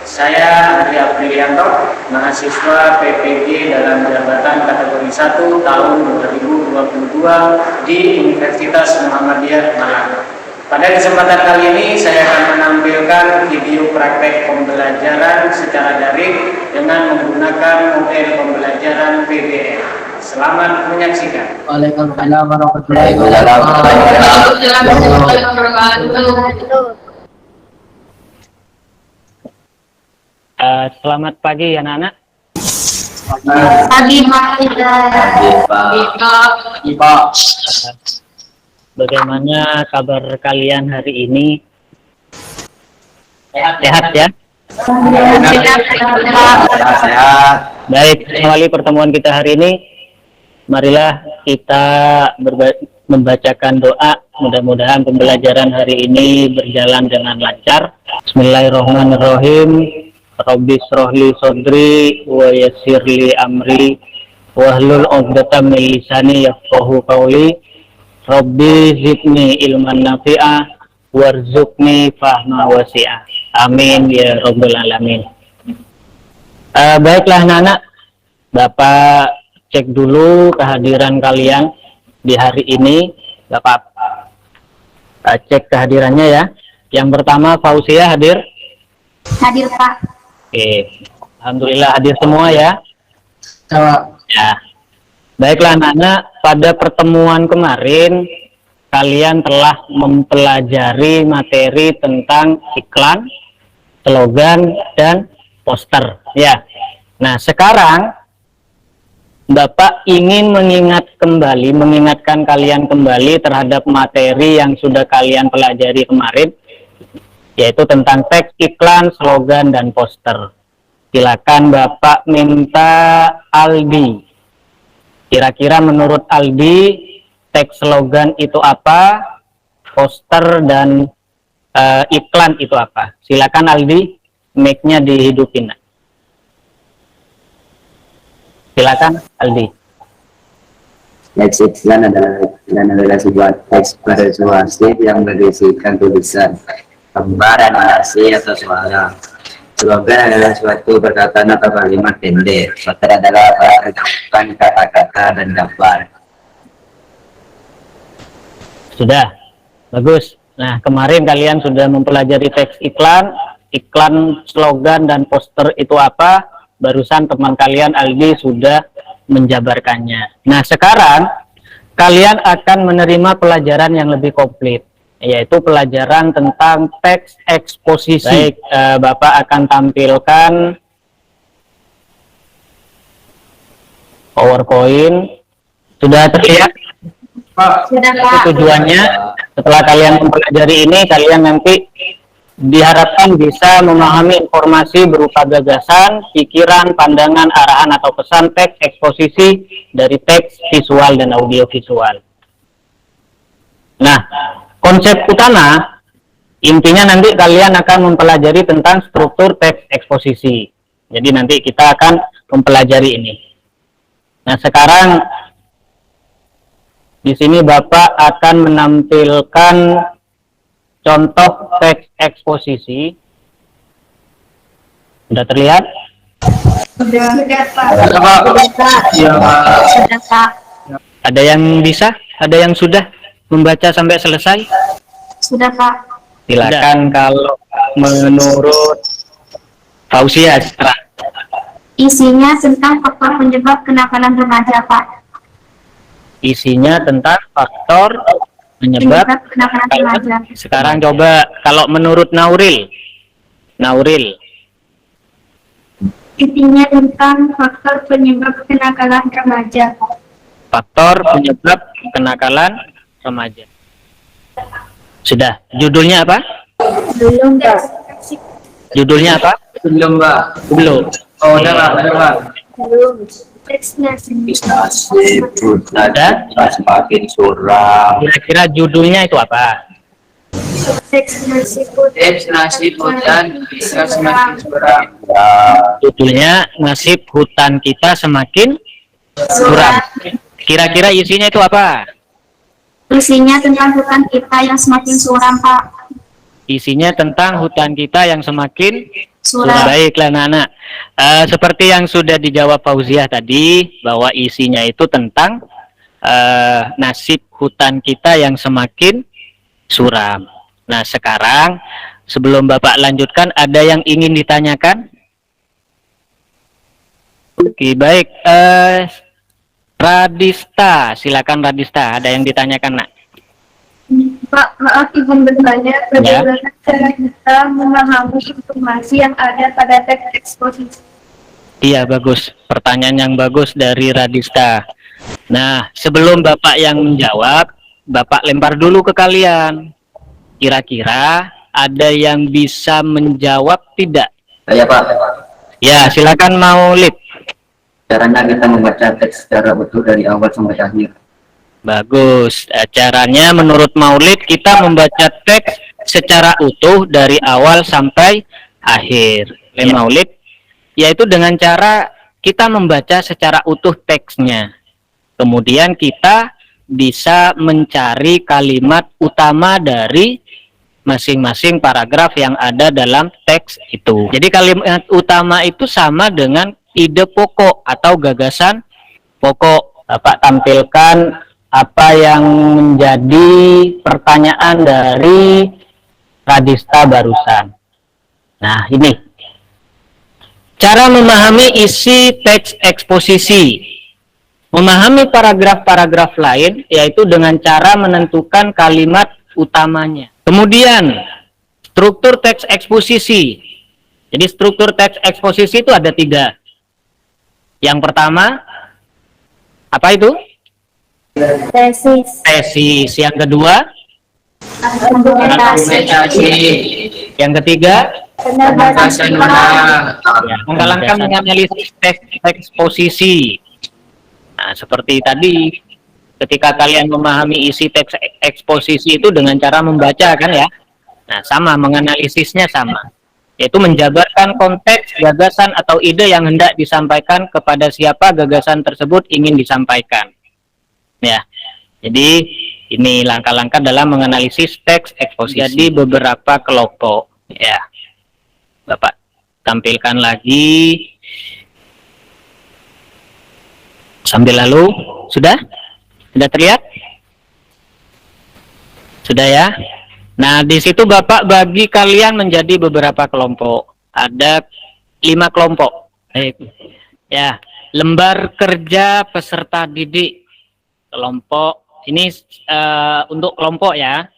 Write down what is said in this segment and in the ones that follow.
Saya Andri Aprilianto, mahasiswa PPG dalam jabatan kategori 1 tahun 2022 di Universitas Muhammadiyah Malang. Pada kesempatan kali ini saya akan menampilkan video praktek pembelajaran secara daring dengan menggunakan model pembelajaran PBL. Selamat menyaksikan. Waalaikumsalam warahmatullahi wabarakatuh. Selamat pagi anak-anak. Pagi Pak. Bagaimana kabar kalian hari ini? Sehat ya? Sehat. Baik, mengawali pertemuan kita hari ini, marilah kita membacakan doa. Mudah-mudahan pembelajaran hari ini berjalan dengan lancar. Bismillahirrahmanirrahim. Rabbi srohli sodri wa yassirli amri wahlul 'uqdatam min lisani yafqahu qawli. Rabbi zidni ilman nafi'ah warzuqni fahma wasi'ah. Amin ya rabbal alamin. Baiklah anak-anak, Bapak cek dulu kehadiran kalian di hari ini. Bapak cek kehadirannya ya. Yang pertama Fauzia hadir? Hadir Pak. Oke, alhamdulillah hadir semua ya. Ya. Baiklah anak-anak, pada pertemuan kemarin kalian telah mempelajari materi tentang iklan, slogan, dan poster ya. Nah, sekarang Bapak ingin mengingatkan kalian kembali terhadap materi yang sudah kalian pelajari kemarin, yaitu tentang teks iklan, slogan, dan poster. Silakan Bapak minta Aldi. Kira-kira menurut Aldi, teks slogan itu apa, poster dan iklan itu apa? Silakan Aldi, mic-nya dihidupin. Silakan Aldi. Teks iklan adalah sebuah teks persuasif yang berisikan tulisan, gambar, animasi, atau suara. Slogan adalah suatu perkataan atau kalimat pendek. Poster adalah menggabungkan kata-kata dan gambar. Sudah, bagus. Nah, kemarin kalian sudah mempelajari teks iklan, slogan, dan poster itu apa. Barusan teman kalian Aldi sudah menjabarkannya. Nah, sekarang kalian akan menerima pelajaran yang lebih komplit, yaitu pelajaran tentang teks eksposisi. Baik, Bapak akan tampilkan PowerPoint. Sudah terlihat? Sudah Pak. Itu tujuannya, setelah kalian mempelajari ini, kalian nanti diharapkan bisa memahami informasi berupa gagasan, pikiran, pandangan, arahan, atau pesan teks eksposisi dari teks visual dan audio visual. Nah, konsep utama, intinya nanti kalian akan mempelajari tentang struktur teks eksposisi. Jadi nanti kita akan mempelajari ini. Nah, sekarang di sini Bapak akan menampilkan contoh teks eksposisi. Sudah terlihat? Sudah Pak. Sudah Pak. Ada yang bisa? Ada yang sudah membaca sampai selesai? Sudah Pak. Silakan kalau menurut Fauzia. Isinya tentang faktor penyebab kenakalan remaja Pak. Isinya tentang faktor penyebab kenakalan remaja. Sekarang coba kalau menurut Nauril. Isinya tentang faktor penyebab kenakalan remaja. Faktor penyebab kenakalan remaja. Sudah. Judulnya apa? Belum Pak. Judulnya apa? Belum, Mbak. Belum. Oh, udah, Pak. Belum. Teksnya Ada? Semakin suram. Kira-kira judulnya itu apa? teks nasi hutan bisa semakin suram. Judulnya nasib hutan kita semakin suram. Kira-kira isinya itu apa? Isinya tentang hutan kita yang semakin suram Pak. Isinya tentang hutan kita yang semakin Surat. Baiklah anak-anak. Seperti yang sudah dijawab Fauziah tadi, bahwa isinya itu tentang nasib hutan kita yang semakin suram. Nah, sekarang sebelum Bapak lanjutkan, ada yang ingin ditanyakan? Oke, baik. Radista, silakan Radista. Ada yang ditanyakan, Nak? Pak, maaf izin bertanya, bagaimana cara kita memahami informasi yang ada pada teks eksposisi? Iya, bagus. Pertanyaan yang bagus dari Radista. Nah, sebelum Bapak yang menjawab, Bapak lempar dulu ke kalian. Kira-kira ada yang bisa menjawab tidak? Saya Pak, Ya, silakan Maulid. caranya kita membaca teks secara utuh dari awal sampai akhir. Bagus. Caranya menurut Maulid kita membaca teks secara utuh dari awal sampai akhir. Maulid yaitu dengan cara kita membaca secara utuh teksnya. Kemudian kita bisa mencari kalimat utama dari masing-masing paragraf yang ada dalam teks itu. Jadi kalimat utama itu sama dengan ide pokok atau gagasan pokok. Bapak tampilkan apa yang menjadi pertanyaan dari Radista barusan. Nah, ini cara memahami isi teks eksposisi. Memahami paragraf-paragraf lain yaitu dengan cara menentukan kalimat utamanya. Kemudian struktur teks eksposisi. Jadi struktur teks eksposisi itu ada 3. Yang pertama apa itu? Tesis. Tesis. Yang kedua Argumentasi. yang ketiga Penegasan. ya, menggalakkan menganalisis teks eksposisi. Nah, seperti tadi ketika kalian memahami isi teks eksposisi itu dengan cara membaca kan ya. Nah, sama, menganalisisnya sama. Yaitu menjabarkan konteks, gagasan atau ide yang hendak disampaikan kepada siapa gagasan tersebut ingin disampaikan. Ya. Jadi ini langkah-langkah dalam menganalisis teks eksposisi. Jadi beberapa kelompok ya. Bapak tampilkan lagi. Sambil lalu, sudah terlihat? Sudah ya? Nah, di situ Bapak bagi kalian menjadi beberapa kelompok. Ada 5 kelompok. Ya, lembar kerja peserta didik. Kelompok, ini untuk kelompok ya.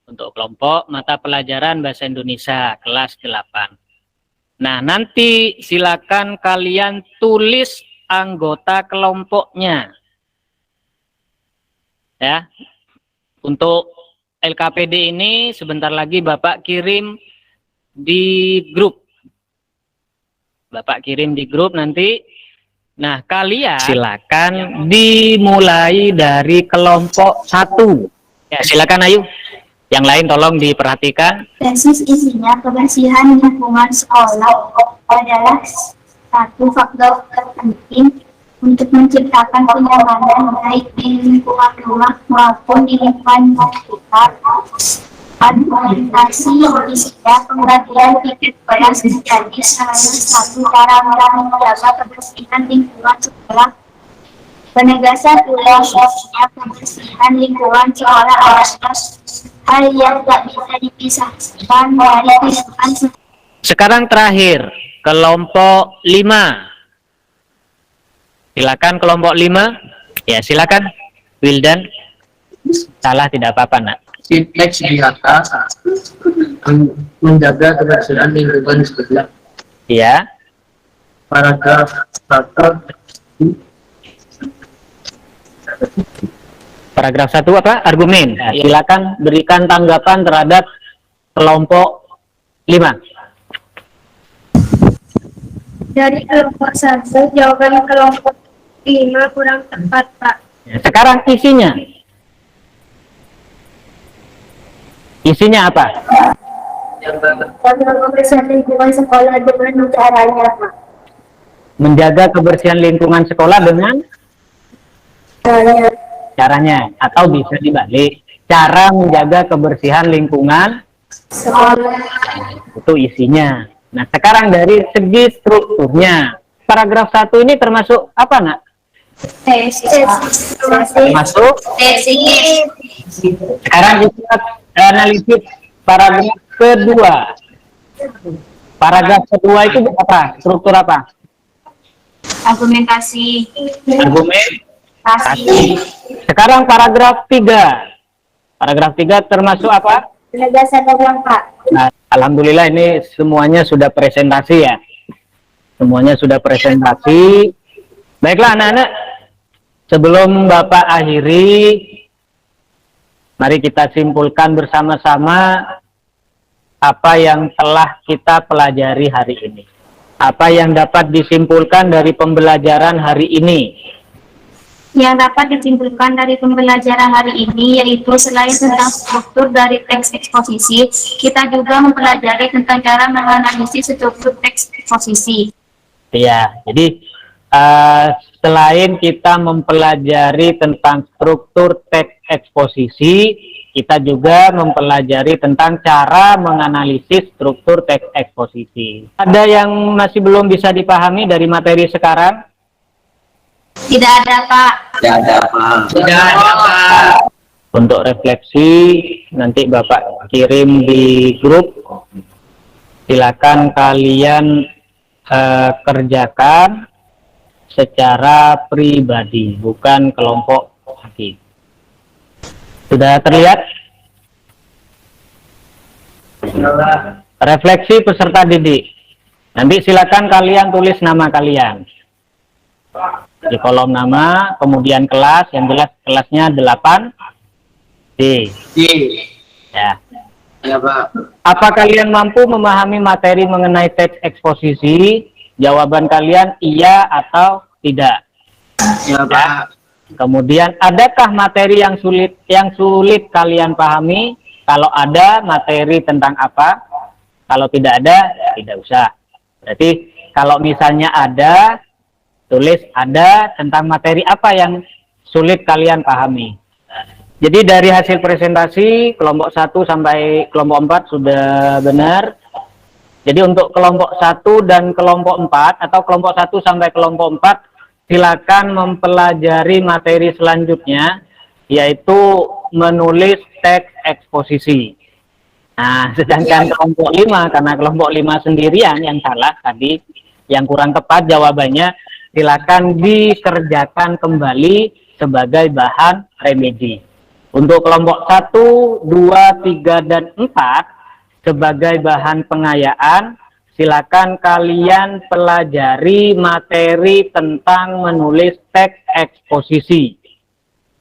Untuk kelompok mata pelajaran Bahasa Indonesia, kelas 8. Nah, nanti silakan kalian tulis anggota kelompoknya ya. Untuk LKPD ini sebentar lagi Bapak kirim di grup. Bapak kirim di grup nanti. Nah, kalian silakan dimulai dari kelompok 1 ya. Silakan Ayu, yang lain tolong diperhatikan. Tesis isinya kebersihan lingkungan sekolah adalah satu faktor terpenting untuk menciptakan kenyamanan baik di lingkungan rumah maupun di lingkungan sekitar. Argumentasi isinya pembagian titik beras menjadi salah satu cara menjaga kebersihan lingkungan sekolah. Penegasan ulang isinya kebersihan lingkungan sekolah adalah hal yang tak bisa dipisahkan dari kehidupan sekolah. Sekarang terakhir, kelompok 5. Silakan kelompok 5. Ya, silakan. Wildan. Salah tidak apa-apa, Nak. Teks di atas menjaga kebersihan lingkungan sekolah. Ya. Paragraf 1. Paragraf 1 apa? Argumen. Ya, silakan berikan tanggapan terhadap kelompok 5. Dari kelompok 1, jawaban kelompok 5 kurang tepat, Pak. Ya, sekarang isinya. Isinya apa? Kebersihan lingkungan sekolah dengan caranya, Pak. Menjaga kebersihan lingkungan sekolah dengan caranya, atau bisa dibalik, cara menjaga kebersihan lingkungan Sekolah. itu isinya. Nah, sekarang dari segi strukturnya, paragraf 1 ini termasuk apa, Nak? Termasuk. Sekarang kita analisis paragraf kedua. Paragraf kedua itu apa? Struktur apa? Argumentasi. Argumentasi. Sekarang paragraf 3. Paragraf 3 termasuk apa? Penegasan program, Pak. Nah, alhamdulillah ini semuanya sudah presentasi ya. Semuanya sudah presentasi. Baiklah anak-anak, sebelum Bapak akhiri, mari kita simpulkan bersama-sama apa yang telah kita pelajari hari ini. Apa yang dapat disimpulkan dari pembelajaran hari ini? Yang dapat disimpulkan dari pembelajaran hari ini yaitu selain tentang struktur dari teks eksposisi, kita juga mempelajari tentang cara menganalisis struktur teks eksposisi. Ya, jadi selain kita mempelajari tentang struktur teks eksposisi, kita juga mempelajari tentang cara menganalisis struktur teks eksposisi. Ada yang masih belum bisa dipahami dari materi sekarang? Tidak ada, Pak. Tidak ada, Pak. Untuk refleksi, nanti Bapak kirim di grup. Silakan kalian kerjakan secara pribadi, bukan kelompok lagi. Sudah terlihat? Refleksi peserta didik. Nanti silakan kalian tulis nama kalian di kolom nama, kemudian kelas, yang jelas kelasnya 8D. Ya. Ya, Pak. Apa kalian mampu memahami materi mengenai teks eksposisi? Jawaban kalian iya atau tidak. Ya, Pak. Kemudian adakah materi yang sulit kalian pahami? Kalau ada, materi tentang apa? Kalau tidak ada, tidak usah. Berarti kalau misalnya ada, tulis ada tentang materi apa yang sulit kalian pahami. Jadi dari hasil presentasi kelompok 1 sampai kelompok 4 sudah benar. Jadi untuk kelompok 1 dan kelompok 4 atau kelompok 1 sampai kelompok 4 silakan mempelajari materi selanjutnya, yaitu menulis teks eksposisi. Nah, sedangkan kelompok 5, karena kelompok 5 sendirian yang salah tadi, yang kurang tepat jawabannya, silakan dikerjakan kembali sebagai bahan remedi. Untuk kelompok 1, 2, 3, dan 4 sebagai bahan pengayaan, silakan kalian pelajari materi tentang menulis teks eksposisi.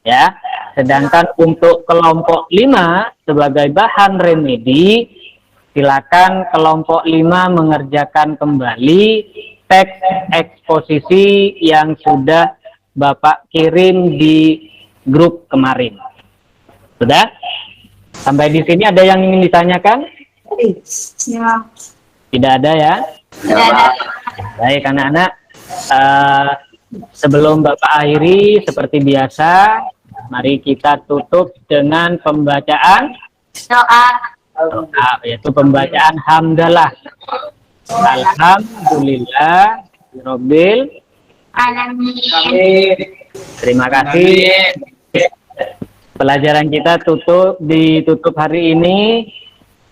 Ya, sedangkan untuk kelompok 5 sebagai bahan remedi, silakan kelompok 5 mengerjakan kembali teks eksposisi yang sudah Bapak kirim di grup kemarin. Sudah? Sampai di sini ada yang ingin ditanyakan? Ya. Tidak ada ya? Tidak ada. Baik anak-anak, sebelum Bapak akhiri seperti biasa, mari kita tutup dengan pembacaan Doa. yaitu pembacaan hamdalah. Alhamdulillah Rabbil Alamin. Terima kasih. Pelajaran kita ditutup hari ini.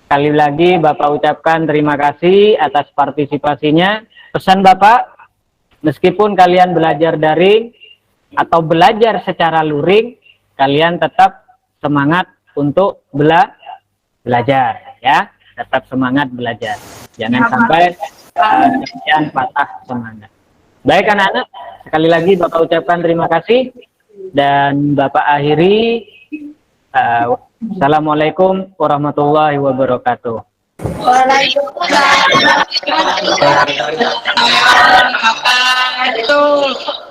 Sekali lagi Bapak ucapkan terima kasih atas partisipasinya. Pesan Bapak, meskipun kalian belajar daring atau belajar secara luring, kalian tetap semangat untuk belajar ya. Tetap semangat belajar. Jangan sampai kalian patah semangat. Baik anak-anak, sekali lagi Bapak ucapkan terima kasih dan Bapak akhiri. Assalamualaikum warahmatullahi wabarakatuh. Waalaikumsalam warahmatullahi wabarakatuh.